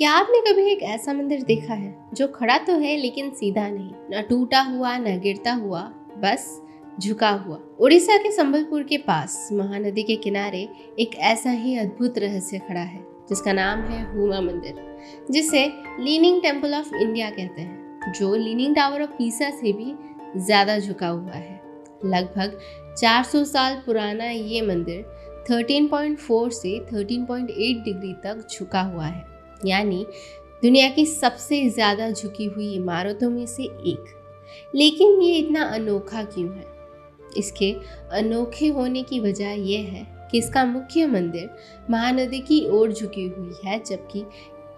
क्या आपने कभी एक ऐसा मंदिर देखा है जो खड़ा तो है लेकिन सीधा नहीं, न टूटा हुआ न गिरता हुआ, बस झुका हुआ। उड़ीसा के संबलपुर के पास महानदी के किनारे एक ऐसा ही अद्भुत रहस्य खड़ा है जिसका नाम है हुमा मंदिर, जिसे लीनिंग टेम्पल ऑफ इंडिया कहते हैं, जो लीनिंग टावर ऑफ पीसा से भी ज्यादा झुका हुआ है। लगभग 400 साल पुराना ये मंदिर 13.4 से 13.8 डिग्री तक झुका हुआ है, यानी दुनिया की सबसे ज्यादा झुकी हुई इमारतों में से एक। लेकिन ये इतना अनोखा क्यों है? इसके अनोखे होने की वजह यह है कि इसका मुख्य मंदिर महानदी की ओर झुकी हुई है, जबकि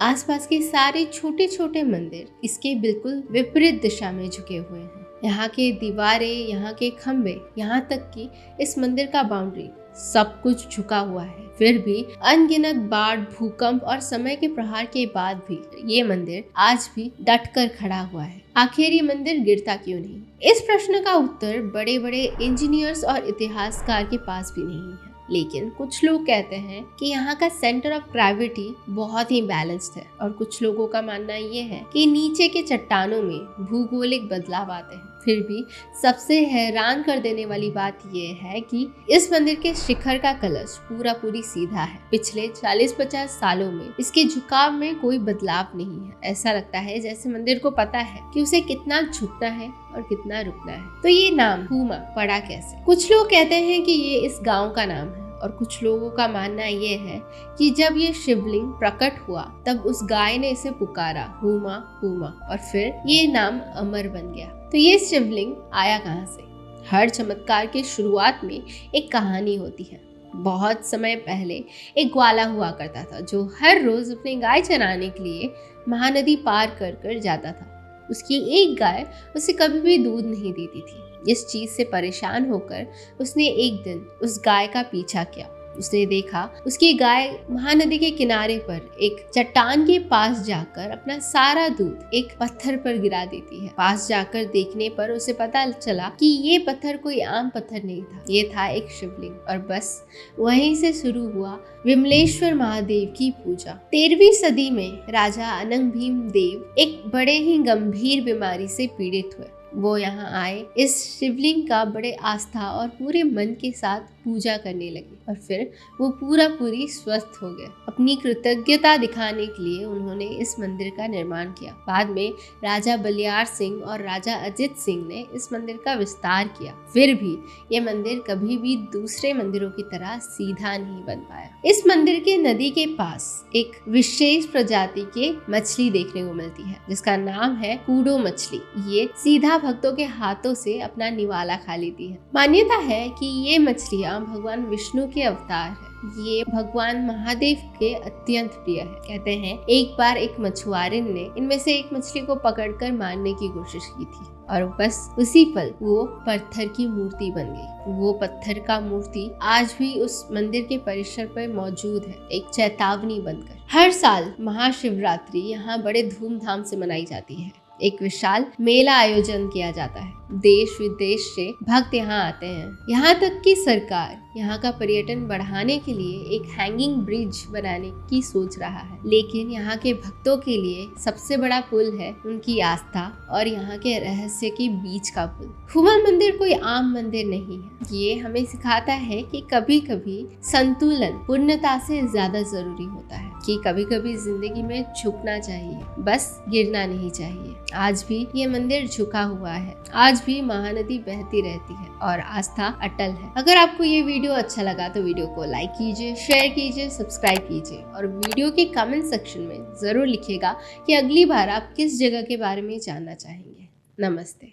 आसपास के सारे छोटे छोटे मंदिर इसके बिल्कुल विपरीत दिशा में झुके हुए हैं। यहाँ के दीवारें, यहाँ के खंभे, यहाँ तक कि इस मंदिर का बाउंड्री सब कुछ झुका हुआ है। फिर भी अनगिनत बाढ़, भूकंप और समय के प्रहार के बाद भी ये मंदिर आज भी डटकर खड़ा हुआ है। आखिर ये मंदिर गिरता क्यों नहीं? इस प्रश्न का उत्तर बड़े बड़े इंजीनियर्स और इतिहासकार के पास भी नहीं है, लेकिन कुछ लोग कहते हैं कि यहाँ का सेंटर ऑफ ग्रेविटी बहुत ही बैलेंस्ड है, और कुछ लोगों का मानना ये है कि नीचे के चट्टानों में भूगोलिक बदलाव आते हैं। फिर भी सबसे हैरान कर देने वाली बात यह है कि इस मंदिर के शिखर का कलश पूरी सीधा है। पिछले 40-50 सालों में इसके झुकाव में कोई बदलाव नहीं है। ऐसा लगता है जैसे मंदिर को पता है कि उसे कितना झुकना है और कितना रुकना है। तो ये नाम हुमा पड़ा कैसे? कुछ लोग कहते हैं कि ये इस गांव का नाम है, और कुछ लोगों का मानना ये है कि जब ये शिवलिंग प्रकट हुआ तब उस गाय ने इसे पुकारा हुमा हुमा, और फिर ये नाम अमर बन गया। तो ये शिवलिंग आया कहाँ से? हर चमत्कार के शुरुआत में एक कहानी होती है। बहुत समय पहले एक ग्वाला हुआ करता था जो हर रोज अपनी गाय चराने के लिए महानदी पार कर कर जाता था। उसकी एक गाय उसे कभी भी दूध नहीं देती थी। इस चीज से परेशान होकर उसने एक दिन उस गाय का पीछा किया। उसने देखा उसकी गाय महानदी के किनारे पर एक चट्टान के पास जाकर अपना सारा दूध एक पत्थर पर गिरा देती है। पास जाकर देखने पर उसे पता चला कि ये पत्थर कोई आम पत्थर नहीं था, ये था एक शिवलिंग। और बस वहीं से शुरू हुआ विमलेश्वर महादेव की पूजा। 13वीं सदी में राजा अनंग भीम देव एक बड़े ही गंभीर बीमारी से पीड़ित हुए। वो यहाँ आए, इस शिवलिंग का बड़े आस्था और पूरे मन के साथ पूजा करने लगे, और फिर वो पूरी स्वस्थ हो गए। अपनी कृतज्ञता दिखाने के लिए उन्होंने इस मंदिर का निर्माण किया। बाद में राजा बलियार सिंह और राजा अजित सिंह ने इस मंदिर का विस्तार किया। फिर भी ये मंदिर कभी भी दूसरे मंदिरों की तरह सीधा नहीं बन पाया। इस मंदिर के नदी के पास एक विशेष प्रजाति के मछली देखने को मिलती है, जिसका नाम है कूडो मछली। ये सीधा भक्तों के हाथों से अपना निवाला खा लेती है। मान्यता है कि ये मछलियाँ भगवान विष्णु के अवतार है। ये भगवान महादेव के अत्यंत प्रिय है। कहते हैं एक बार एक मछुआरे ने इनमें से एक मछली को पकड़कर मारने की कोशिश की थी, और बस उसी पल वो पत्थर की मूर्ति बन गई। वो पत्थर का मूर्ति आज भी उस मंदिर के परिसर पर मौजूद है, एक चेतावनी बनकर। हर साल महाशिवरात्रि यहाँ बड़े धूमधाम से मनाई जाती है। एक विशाल मेला आयोजन किया जाता है। देश विदेश से भक्त यहाँ आते हैं। यहाँ तक कि सरकार यहाँ का पर्यटन बढ़ाने के लिए एक हैंगिंग ब्रिज बनाने की सोच रहा है। लेकिन यहाँ के भक्तों के लिए सबसे बड़ा पुल है उनकी आस्था और यहाँ के रहस्य के बीच का पुल। हुमा मंदिर कोई आम मंदिर नहीं है। ये हमें सिखाता है कि कभी कभी संतुलन पूर्णता से ज्यादा जरूरी होता है, कि कभी कभी जिंदगी में झुकना चाहिए, बस गिरना नहीं चाहिए। आज भी ये मंदिर झुका हुआ है, आज भी महानदी बहती रहती है और आस्था अटल है। अगर आपको ये वीडियो अच्छा लगा तो वीडियो को लाइक कीजिए, शेयर कीजिए, सब्सक्राइब कीजिए, और वीडियो के कमेंट सेक्शन में जरूर लिखिएगा कि अगली बार आप किस जगह के बारे में जानना चाहेंगे। नमस्ते।